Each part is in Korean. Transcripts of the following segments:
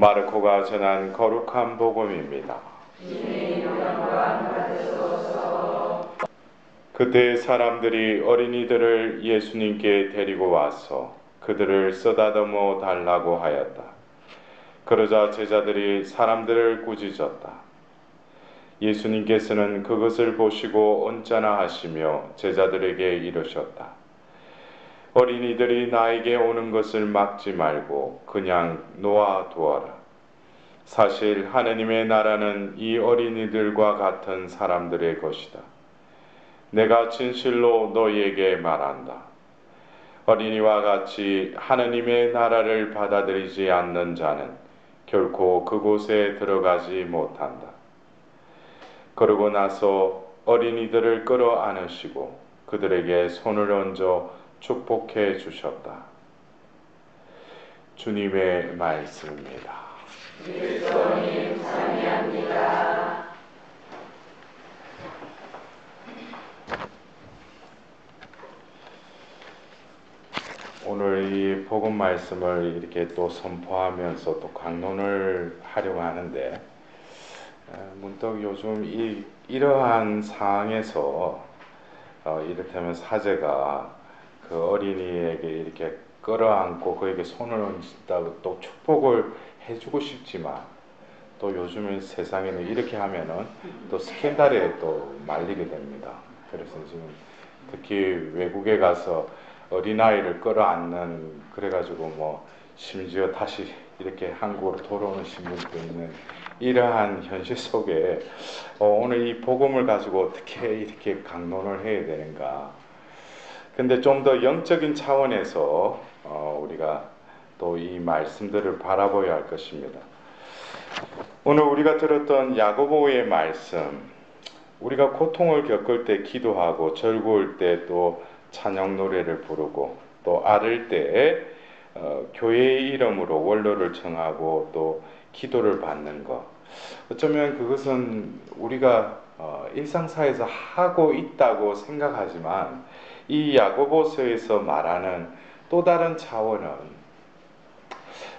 마르코가 전한 거룩한 복음입니다. 그때 사람들이 어린이들을 예수님께 데리고 와서 그들을 쓰다듬어 달라고 하였다. 그러자 제자들이 사람들을 꾸짖었다. 예수님께서는 그것을 보시고 언짢아 하시며 제자들에게 이르셨다. 어린이들이 나에게 오는 것을 막지 말고 그냥 놓아 두어라. 사실 하느님의 나라는 이 어린이들과 같은 사람들의 것이다. 내가 진실로 너희에게 말한다. 어린이와 같이 하느님의 나라를 받아들이지 않는 자는 결코 그곳에 들어가지 못한다. 그러고 나서 어린이들을 끌어안으시고 그들에게 손을 얹어 축복해 주셨다. 주님의 말씀입니다. 그리스도님 찬양합니다. 오늘 이 복음 말씀을 이렇게 또 선포하면서 또 강론을 하려고 하는데 문득 요즘 이러한 상황에서 이를테면 사제가 그 어린이에게 이렇게 끌어안고 그에게 손을 얹다고 또 축복을 해주고 싶지만 또 요즘의 세상에는 이렇게 하면은 또 스캔들에 또 말리게 됩니다. 그래서 지금 특히 외국에 가서 어린아이를 끌어안는 그래가지고 뭐 심지어 다시 이렇게 한국으로 돌아오신 분도 있는 이러한 현실 속에 오늘 이 복음을 가지고 어떻게 이렇게 강론을 해야 되는가. 근데 좀 더 영적인 차원에서 우리가 또 이 말씀들을 바라봐야 할 것입니다. 오늘 우리가 들었던 야고보의 말씀, 우리가 고통을 겪을 때 기도하고 즐거울 때 또 찬양 노래를 부르고 또 앓을 때 교회의 이름으로 원로를 청하고 또 기도를 받는 것, 어쩌면 그것은 우리가 일상사에서 하고 있다고 생각하지만 이 야고보서에서 말하는 또 다른 차원은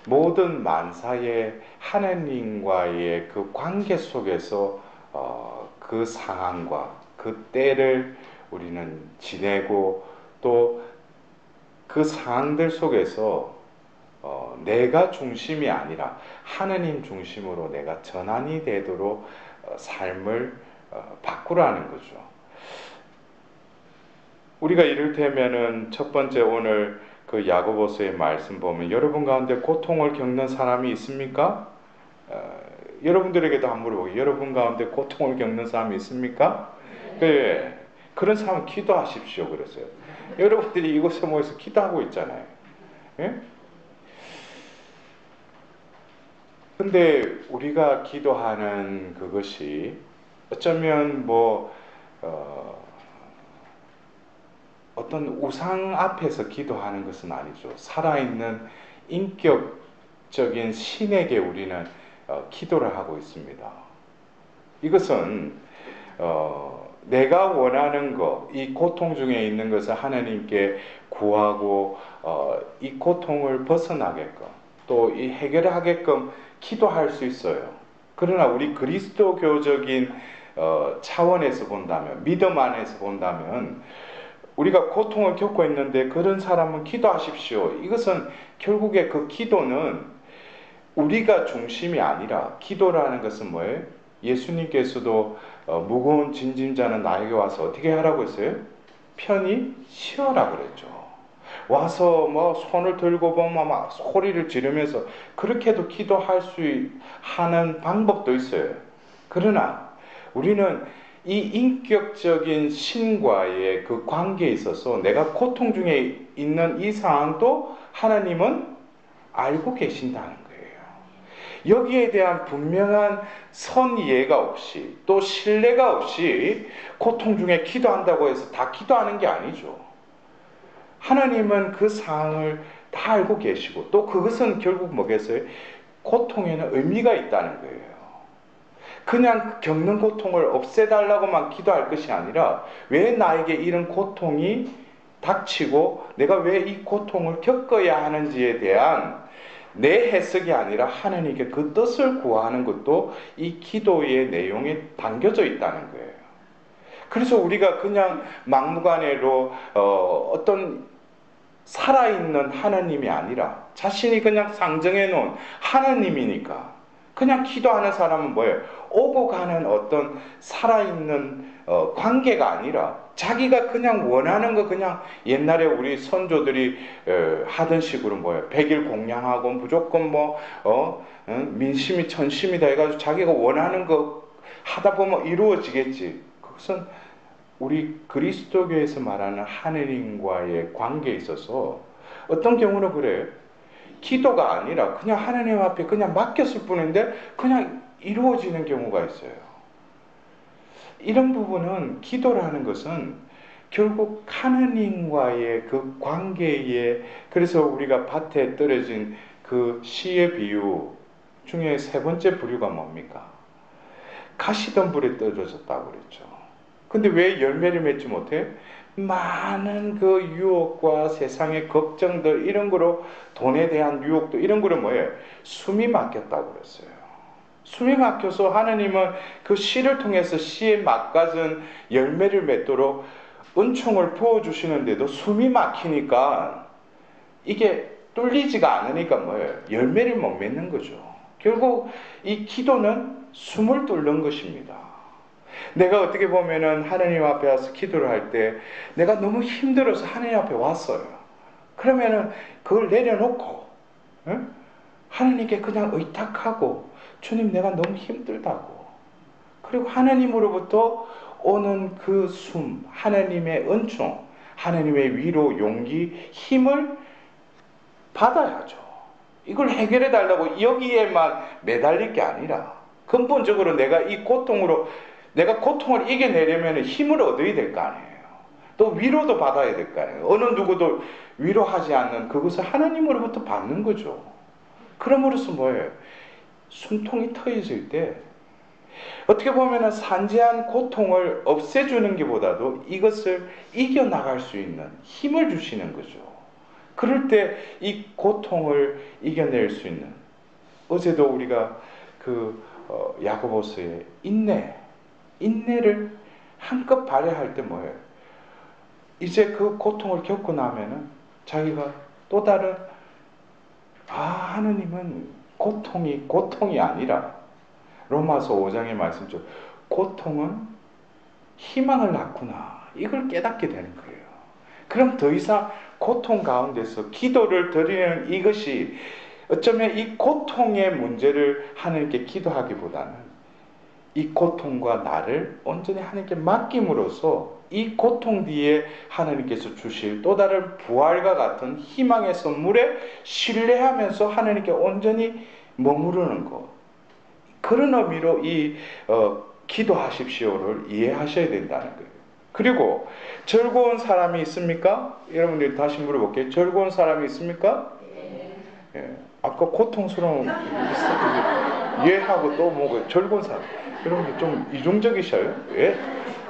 모든 만사의 하나님과의 그 관계 속에서 그 상황과 그 때를 우리는 지내고 또 그 상황들 속에서 내가 중심이 아니라 하나님 중심으로 내가 전환이 되도록 삶을 바꾸라는 거죠. 우리가 이를테면은 첫 번째 오늘 그 야고보서의 말씀 보면 여러분 가운데 고통을 겪는 사람이 있습니까? 여러분들에게도 한번 물어보고 여러분 가운데 고통을 겪는 사람이 있습니까? 네. 그런 사람 기도하십시오 그랬어요. 여러분들이 이곳에 모여서 기도하고 있잖아요. 예? 근데 우리가 기도하는 그것이 어쩌면 어떤 우상 앞에서 기도하는 것은 아니죠. 살아있는 인격적인 신에게 우리는 기도를 하고 있습니다. 이것은 내가 원하는 것, 이 고통 중에 있는 것을 하나님께 구하고 이 고통을 벗어나게끔 또 이 해결하게끔 기도할 수 있어요. 그러나 우리 그리스도교적인 차원에서 본다면, 믿음 안에서 본다면 우리가 고통을 겪고 있는데 그런 사람은 기도하십시오. 이것은 결국에 그 기도는 우리가 중심이 아니라 기도라는 것은 뭐예요? 예수님께서도 무거운 짐진자는 나에게 와서 어떻게 하라고 했어요? 편히 쉬어라 그랬죠. 와서 손을 들고 막 소리를 지르면서 그렇게도 기도할 수 하는 방법도 있어요. 그러나 우리는 이 인격적인 신과의 그 관계에 있어서 내가 고통 중에 있는 이 상황도 하나님은 알고 계신다는 거예요. 여기에 대한 분명한 선이해가 없이 또 신뢰가 없이 고통 중에 기도한다고 해서 다 기도하는 게 아니죠. 하나님은 그 상황을 다 알고 계시고 또 그것은 결국 뭐겠어요? 고통에는 의미가 있다는 거예요. 그냥 겪는 고통을 없애달라고만 기도할 것이 아니라 왜 나에게 이런 고통이 닥치고 내가 왜 이 고통을 겪어야 하는지에 대한 내 해석이 아니라 하나님께 그 뜻을 구하는 것도 이 기도의 내용에 담겨져 있다는 거예요. 그래서 우리가 그냥 막무가내로 어떤 살아있는 하나님이 아니라 자신이 그냥 상정해 놓은 하나님이니까 그냥 기도하는 사람은 뭐예요? 오고 가는 어떤 살아있는 관계가 아니라 자기가 그냥 원하는 거 그냥 옛날에 우리 선조들이 하던 식으로 뭐예요? 백일 공양하고 무조건 민심이 천심이다 해가지고 자기가 원하는 거 하다 보면 이루어지겠지. 그것은 우리 그리스도교에서 말하는 하느님과의 관계에 있어서 어떤 경우는 그래요. 기도가 아니라 그냥 하나님 앞에 그냥 맡겼을 뿐인데 그냥 이루어지는 경우가 있어요. 이런 부분은 기도라는 것은 결국 하나님과의 그 관계에, 그래서 우리가 밭에 떨어진 그 씨의 비유 중에 세 번째 부류가 뭡니까? 가시덤불에 떨어졌다고 그랬죠. 근데 왜 열매를 맺지 못해? 많은 그 유혹과 세상의 걱정들 이런 거로, 돈에 대한 유혹도 이런 거로 뭐예요? 숨이 막혔다고 그랬어요. 숨이 막혀서 하나님은 그 씨를 통해서 씨에 막가진 열매를 맺도록 은총을 부어주시는데도 숨이 막히니까 이게 뚫리지가 않으니까 뭐예요? 열매를 못 맺는 거죠. 결국 이 기도는 숨을 뚫는 것입니다. 내가 어떻게 보면은 하나님 앞에 와서 기도를 할 때 내가 너무 힘들어서 하나님 앞에 왔어요. 그러면은 그걸 내려놓고 하나님께 그냥 의탁하고, 주님 내가 너무 힘들다고, 그리고 하나님으로부터 오는 그 숨, 하나님의 은총, 하나님의 위로, 용기, 힘을 받아야죠. 이걸 해결해 달라고 여기에만 매달릴 게 아니라 근본적으로 내가 이 고통으로, 내가 고통을 이겨내려면 힘을 얻어야 될 거 아니에요. 또 위로도 받아야 될 거 아니에요. 어느 누구도 위로하지 않는 그것을 하나님으로부터 받는 거죠. 그럼으로써 뭐예요? 숨통이 트여질 때 어떻게 보면 산재한 고통을 없애주는 것보다도 이것을 이겨나갈 수 있는 힘을 주시는 거죠. 그럴 때 이 고통을 이겨낼 수 있는, 어제도 우리가 야고보서의 인내를 한껏 발휘할 때 뭐예요? 이제 그 고통을 겪고 나면은 자기가 또 다른, 하느님은 고통이 아니라 로마서 5장의 말씀처럼 고통은 희망을 낳구나, 이걸 깨닫게 되는 거예요. 그럼 더 이상 고통 가운데서 기도를 드리는 이것이 어쩌면 이 고통의 문제를 하나님께 기도하기보다는 이 고통과 나를 온전히 하나님께 맡김으로써 이 고통 뒤에 하나님께서 주실 또 다른 부활과 같은 희망의 선물에 신뢰하면서 하나님께 온전히 머무르는 것, 그런 의미로 이 기도하십시오를 이해하셔야 된다는 거예요. 그리고 즐거운 사람이 있습니까? 여러분들 다시 물어볼게요. 즐거운 사람이 있습니까? 예. 아까 고통스러운 예하고 또 뭐고 즐거운 사람, 여러분들 좀 이중적이셔요. 예?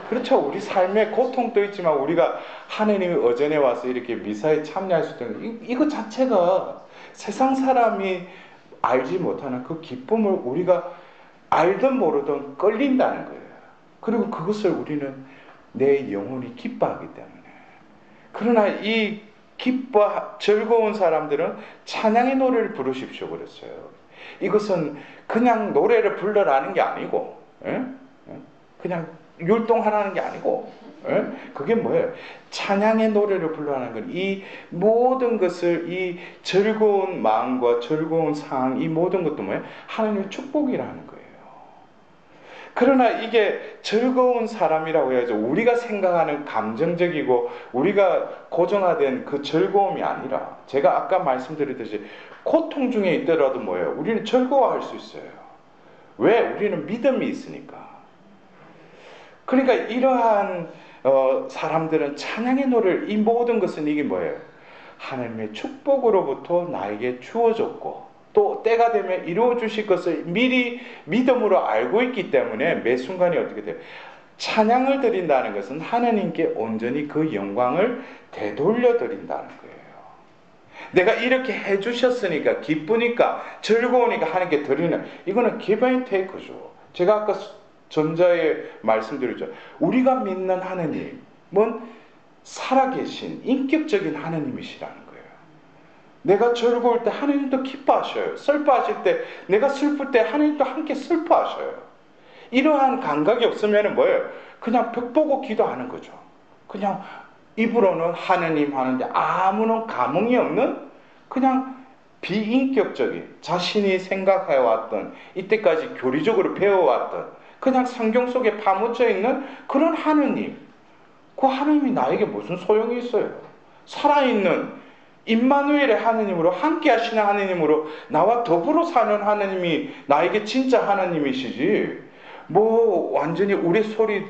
그렇죠. 우리 삶에 고통도 있지만 우리가 하나님의 어전에 와서 이렇게 미사에 참여할 수 있는 이거 자체가 세상 사람이 알지 못하는 그 기쁨을 우리가 알든 모르든 끌린다는 거예요. 그리고 그것을 우리는 내 영혼이 기뻐하기 때문에. 그러나 이 즐거운 사람들은 찬양의 노래를 부르십시오 그랬어요. 이것은 그냥 노래를 불러라는 게 아니고, 그냥 율동하라는 게 아니고, 그게 뭐예요? 찬양의 노래를 불러라는 건 이 모든 것을, 이 즐거운 마음과 즐거운 상황, 이 모든 것도 뭐예요? 하나님의 축복이라는 거예요. 그러나 이게 즐거운 사람이라고 해야죠. 우리가 생각하는 감정적이고 우리가 고정화된 그 즐거움이 아니라, 제가 아까 말씀드렸듯이 고통 중에 있더라도 뭐예요? 우리는 즐거워할 수 있어요. 왜? 우리는 믿음이 있으니까. 그러니까 이러한 사람들은 찬양의 노래를, 이 모든 것은 이게 뭐예요? 하나님의 축복으로부터 나에게 주어졌고 또 때가 되면 이루어 주실 것을 미리 믿음으로 알고 있기 때문에 매 순간이 어떻게 돼요? 찬양을 드린다는 것은 하나님께 온전히 그 영광을 되돌려 드린다는 거예요. 내가 이렇게 해주셨으니까 기쁘니까 즐거우니까 하나님께 드리는, 이거는 give and take죠. 제가 아까 전자에 말씀드렸죠. 우리가 믿는 하나님은 살아계신 인격적인 하나님이시라는 거예요. 내가 즐거울 때 하나님도 기뻐하셔요. 슬퍼하실 때, 내가 슬플 때 하나님도 함께 슬퍼하셔요. 이러한 감각이 없으면 뭐예요? 그냥 벽 보고 기도하는 거죠. 그냥 입으로는 하느님 하는데 아무런 감흥이 없는, 그냥 비인격적인, 자신이 생각해왔던, 이때까지 교리적으로 배워왔던, 그냥 성경 속에 파묻혀 있는 그런 하느님. 그 하느님이 나에게 무슨 소용이 있어요? 살아있는 임마누엘의 하느님으로, 함께 하시는 하느님으로, 나와 더불어 사는 하느님이 나에게 진짜 하느님이시지, 뭐 완전히 우리 소리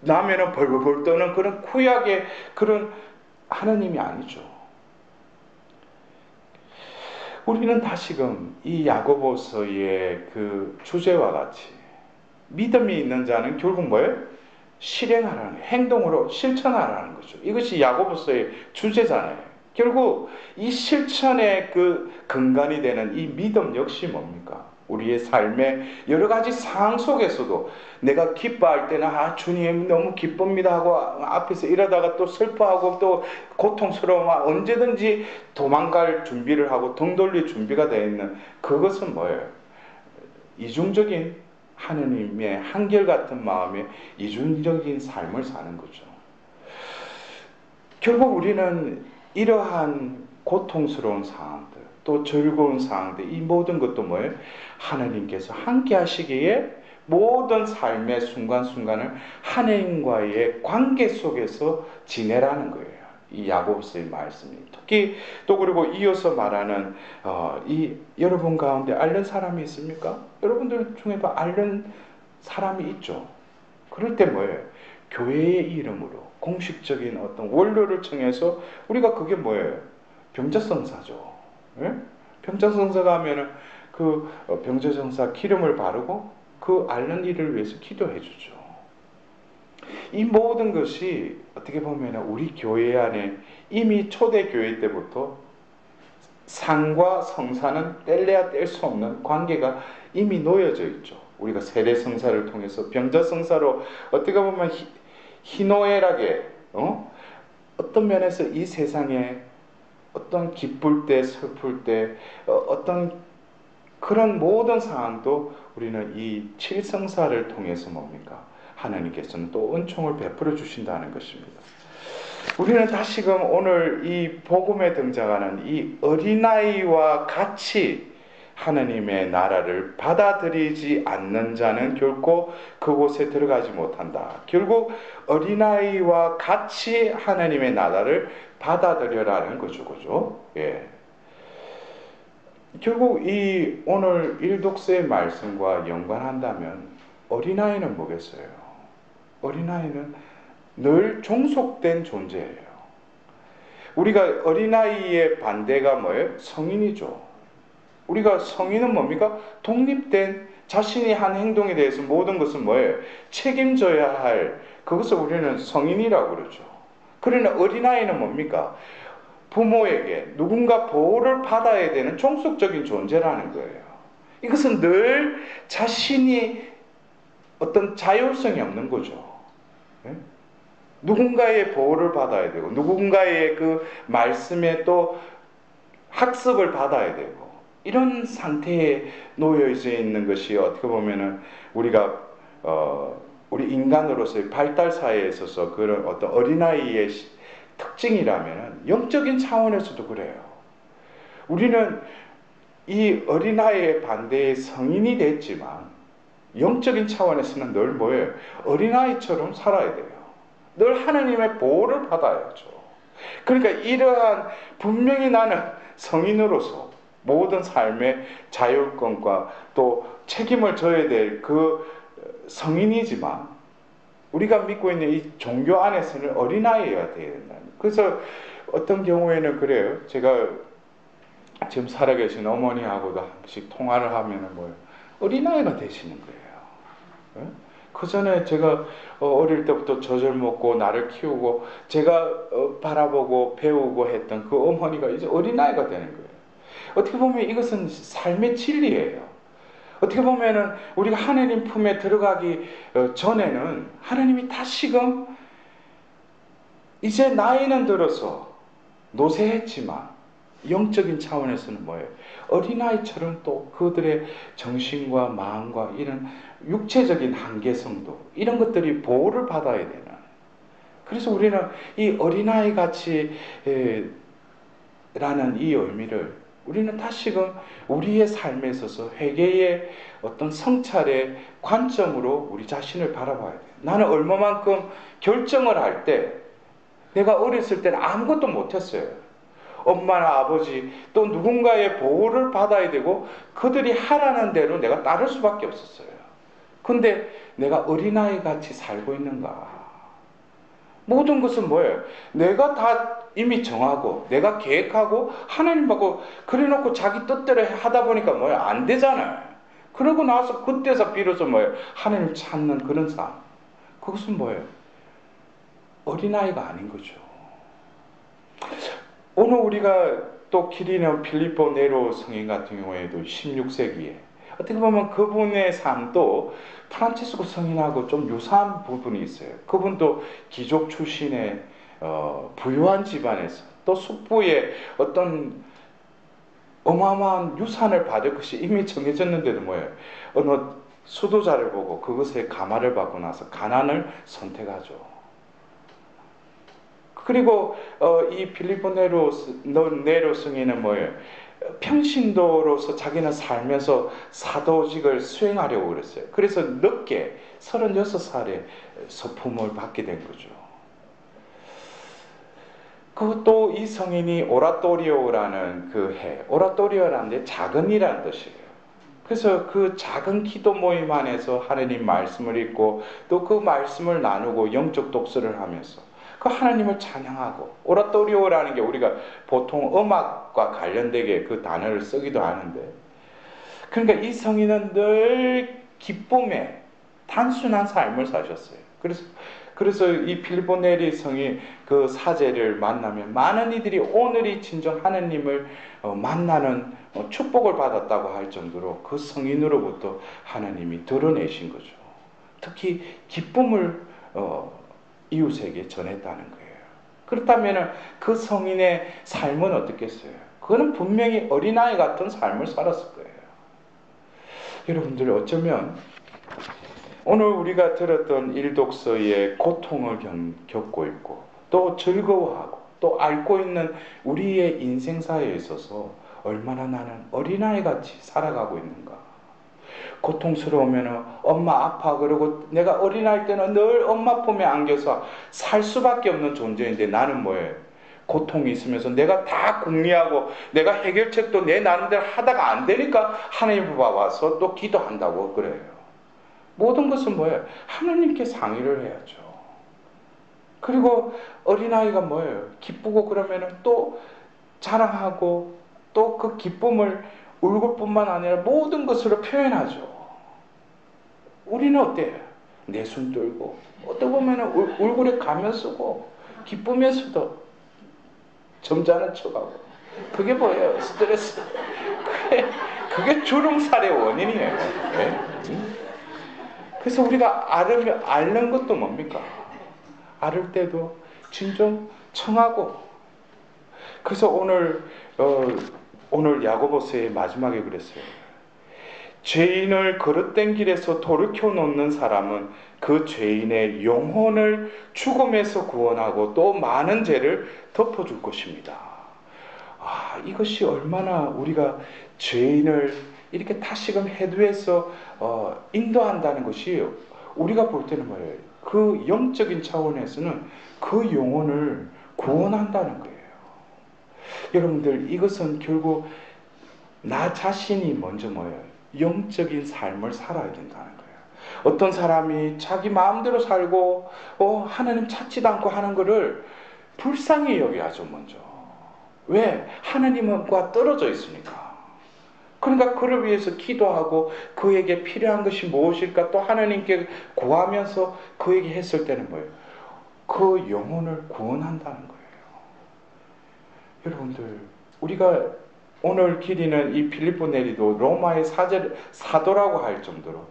나면은 벌벌벌 떠는 그런 구약의 그런 하느님이 아니죠. 우리는 다시금 이 야고보서의 그 주제와 같이 믿음이 있는 자는 결국 뭐예요? 실행하라는 거예요. 행동으로 실천하라는 거죠. 이것이 야고보서의 주제잖아요. 결국 이 실천의 그 근간이 되는 이 믿음 역시 뭡니까? 우리의 삶의 여러 가지 상황 속에서도 내가 기뻐할 때는 주님 너무 기쁩니다 하고 앞에서 이러다가 또 슬퍼하고 또 고통스러워 언제든지 도망갈 준비를 하고 등 돌릴 준비가 되어 있는, 그것은 뭐예요? 이중적인 하느님의 한결같은 마음에 이중적인 삶을 사는 거죠. 결국 우리는 이러한 고통스러운 상황들, 또 즐거운 상황들, 이 모든 것도 뭐예요? 하나님께서 함께 하시기에 모든 삶의 순간순간을 하나님과의 관계 속에서 지내라는 거예요. 이 야고보서의 말씀이. 특히 또 그리고 이어서 말하는 이 여러분 가운데 앓는 사람이 있습니까? 여러분들 중에도 앓는 사람이 있죠. 그럴 때 뭐예요? 교회의 이름으로 공식적인 어떤 원료를 청해서 우리가 그게 뭐예요? 병자성사죠. 예? 병자성사가 하면은 그 병자성사 기름을 바르고 그 앓는 이를 위해서 기도해 주죠. 이 모든 것이 어떻게 보면 우리 교회 안에 이미 초대교회 때부터 상과 성사는 뗄래야 뗄 수 없는 관계가 이미 놓여져 있죠. 우리가 세례성사를 통해서 병자성사로 어떻게 보면 희노애락에 어떤 면에서 이 세상에 어떤 기쁠 때 슬플 때 어떤 그런 모든 상황도 우리는 이 칠성사를 통해서 뭡니까? 하나님께서는 또 은총을 베풀어 주신다는 것입니다. 우리는 다시금 오늘 이 복음에 등장하는 이 어린아이와 같이 하나님의 나라를 받아들이지 않는 자는 결코 그곳에 들어가지 못한다. 결국 어린아이와 같이 하나님의 나라를 받아들여라는 거죠. 그죠? 예. 결국 이 오늘 일독서의 말씀과 연관한다면 어린아이는 뭐겠어요? 어린아이는 늘 종속된 존재예요. 우리가 어린아이의 반대가 뭐예요? 성인이죠. 우리가 성인은 뭡니까? 독립된 자신이 한 행동에 대해서 모든 것은 뭐예요? 책임져야 할, 그것을 우리는 성인이라고 그러죠. 그러나 어린아이는 뭡니까? 부모에게 누군가 보호를 받아야 되는 종속적인 존재라는 거예요. 이것은 늘 자신이 어떤 자율성이 없는 거죠. 네? 누군가의 보호를 받아야 되고 누군가의 그 말씀에 또 학습을 받아야 되고 이런 상태에 놓여져 있는 것이 어떻게 보면은 우리가 우리 인간으로서의 발달 사회에 있어서 그런 어떤 어린아이의 특징이라면 영적인 차원에서도 그래요. 우리는 이 어린아이의 반대에 성인이 됐지만 영적인 차원에서는 늘 뭐예요? 어린아이처럼 살아야 돼요. 늘 하나님의 보호를 받아야죠. 그러니까 이러한 분명히 나는 성인으로서 모든 삶의 자율권과 또 책임을 져야 될 그 성인이지만 우리가 믿고 있는 이 종교 안에서는 어린아이가 되어야 된다. 그래서 어떤 경우에는 그래요. 제가 지금 살아계신 어머니하고도 한 번씩 통화를 하면은 뭐예요? 어린아이가 되시는 거예요. 그 전에 제가 어릴 때부터 젖을 먹고 나를 키우고 제가 바라보고 배우고 했던 그 어머니가 이제 어린아이가 되는 거예요. 어떻게 보면 이것은 삶의 진리예요. 어떻게 보면은 우리가 하나님 품에 들어가기 전에는 하나님이 다시금 이제 나이는 들어서 노쇠했지만 영적인 차원에서는 뭐예요? 어린아이처럼 또 그들의 정신과 마음과 이런 육체적인 한계성도 이런 것들이 보호를 받아야 되는, 그래서 우리는 이 어린아이 같이 라는 이 의미를 우리는 다시금 우리의 삶에 있어서 회개의 어떤 성찰의 관점으로 우리 자신을 바라봐야 돼요. 나는 얼마만큼 결정을 할 때, 내가 어렸을 때는 아무것도 못했어요. 엄마나 아버지 또 누군가의 보호를 받아야 되고 그들이 하라는 대로 내가 따를 수밖에 없었어요. 근데 내가 어린아이 같이 살고 있는가? 모든 것은 뭐예요? 내가 다 이미 정하고 내가 계획하고 하나님하고 그래놓고 자기 뜻대로 하다 보니까 뭐예요? 안 되잖아요. 그러고 나서 그때서 비로소 뭐예요? 하나님 찾는 그런 삶. 그것은 뭐예요? 어린아이가 아닌 거죠. 오늘 우리가 또 기리는 필리포 네로 성인 같은 경우에도 16세기에 어떻게 보면 그분의 삶도 프란치스코 성인하고 좀 유사한 부분이 있어요. 그분도 귀족 출신의 부유한 집안에서 또 숙부의 어떤 어마어마한 유산을 받을 것이 이미 정해졌는데도 뭐예요? 어느 수도자를 보고 그것에 감화를 받고 나서 가난을 선택하죠. 그리고 이 필리포 네로 승인은 뭐예요? 평신도로서 자기는 살면서 사도직을 수행하려고 그랬어요. 그래서 늦게 36살에 서품을 받게 된 거죠. 그것도 이 성인이 오라토리오라는 오라토리오라는 게 작은이라는 뜻이에요. 그래서 그 작은 기도 모임 안에서 하나님 말씀을 읽고 또 그 말씀을 나누고 영적 독서를 하면서 그 하나님을 찬양하고, 오라토리오라는 게 우리가 보통 음악과 관련되게 그 단어를 쓰기도 하는데, 그러니까 이 성인은 늘 기쁨에 단순한 삶을 사셨어요. 그래서 이 필리포 네리 성이 그 사제를 만나면 많은 이들이 오늘이 진정 하나님을 만나는 축복을 받았다고 할 정도로 그 성인으로부터 하나님이 드러내신 거죠. 특히 기쁨을 이웃에게 전했다는 거예요. 그렇다면 그 성인의 삶은 어떻겠어요? 그는 분명히 어린아이 같은 삶을 살았을 거예요. 여러분들, 어쩌면 오늘 우리가 들었던 일독서의 고통을 겪고 있고 또 즐거워하고 또 앓고 있는 우리의 인생사에 있어서 얼마나 나는 어린아이 같이 살아가고 있는가? 고통스러우면 엄마 아파, 그러고 내가 어린아이 때는 늘 엄마 품에 안겨서 살 수밖에 없는 존재인데 나는 뭐예요? 고통이 있으면서 내가 다 궁리하고 내가 해결책도 내 나름대로 하다가 안 되니까 하나님 와서 또 기도한다고 그래요. 모든 것은 뭐예요? 하나님께 상의를 해야죠. 그리고 어린아이가 뭐예요? 기쁘고 그러면 또 자랑하고 또 그 기쁨을 얼굴뿐만 아니라 모든 것으로 표현하죠. 우리는 어때요? 내숭 떨고 어떻게 보면 얼굴에 가면 쓰고 기쁘면서도 점잖은 척하고, 그게 뭐예요? 스트레스. 그게 주름살의 원인이에요. 네? 그래서 우리가 앓는 것도 뭡니까? 앓을 때도 진정 청하고. 그래서 오늘 야고보서의 마지막에 그랬어요. 죄인을 거릇된 길에서 돌이켜 놓는 사람은 그 죄인의 영혼을 죽음에서 구원하고 또 많은 죄를 덮어줄 것입니다. 이것이 얼마나 우리가 죄인을 이렇게 다시금 해도해서 인도한다는 것이, 우리가 볼 때는 뭐예요? 그 영적인 차원에서는 그 영혼을 구원한다는 거예요. 여러분들, 이것은 결국 나 자신이 먼저 뭐예요? 영적인 삶을 살아야 된다는 거예요. 어떤 사람이 자기 마음대로 살고 하나님 찾지도 않고 하는 것을 불쌍히 여겨야죠. 먼저. 왜? 하나님과 떨어져 있으니까. 그러니까 그를 위해서 기도하고 그에게 필요한 것이 무엇일까 또 하나님께 구하면서 그에게 했을 때는 뭐예요? 그 영혼을 구원한다는 거예요. 여러분들, 우리가 오늘 기리는 이 필리포 네리도 로마의 사도라고 할 정도로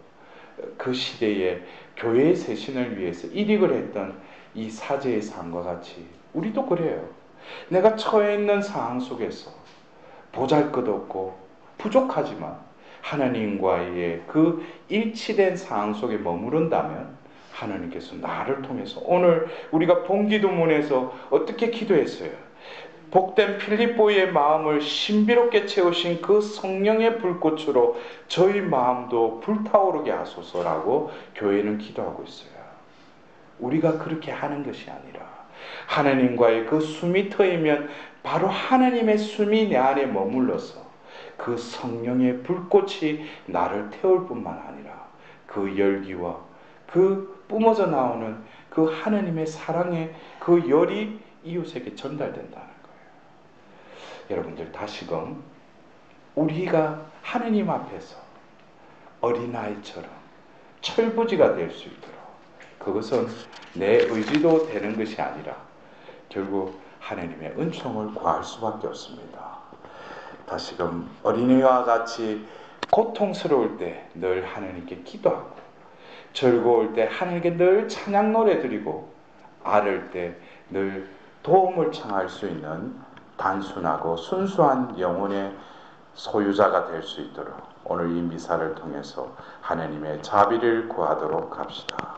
그 시대에 교회의 세신을 위해서 일익을 했던 이 사제의 삶과 같이 우리도 그래요. 내가 처해 있는 상황 속에서 보잘것없고 부족하지만 하나님과의 그 일치된 상황 속에 머무른다면 하나님께서 나를 통해서 오늘 우리가 본기도문에서 어떻게 기도했어요? 복된 필립보의 마음을 신비롭게 채우신 그 성령의 불꽃으로 저희 마음도 불타오르게 하소서라고 교회는 기도하고 있어요. 우리가 그렇게 하는 것이 아니라 하나님과의 그 숨이 트이면 바로 하나님의 숨이 내 안에 머물러서 그 성령의 불꽃이 나를 태울 뿐만 아니라 그 열기와 그 뿜어져 나오는 그 하나님의 사랑의 그 열이 이웃에게 전달된다는 거예요. 여러분들, 다시금 우리가 하나님 앞에서 어린아이처럼 철부지가 될 수 있도록, 그것은 내 의지도 되는 것이 아니라 결국 하나님의 은총을 구할 수밖에 없습니다. 다시금 어린이와 같이 고통스러울 때 늘 하나님께 기도하고, 즐거울 때 하나님께 늘 찬양 노래 드리고, 앓을 때 늘 도움을 청할 수 있는 단순하고 순수한 영혼의 소유자가 될 수 있도록 오늘 이 미사를 통해서 하나님의 자비를 구하도록 합시다.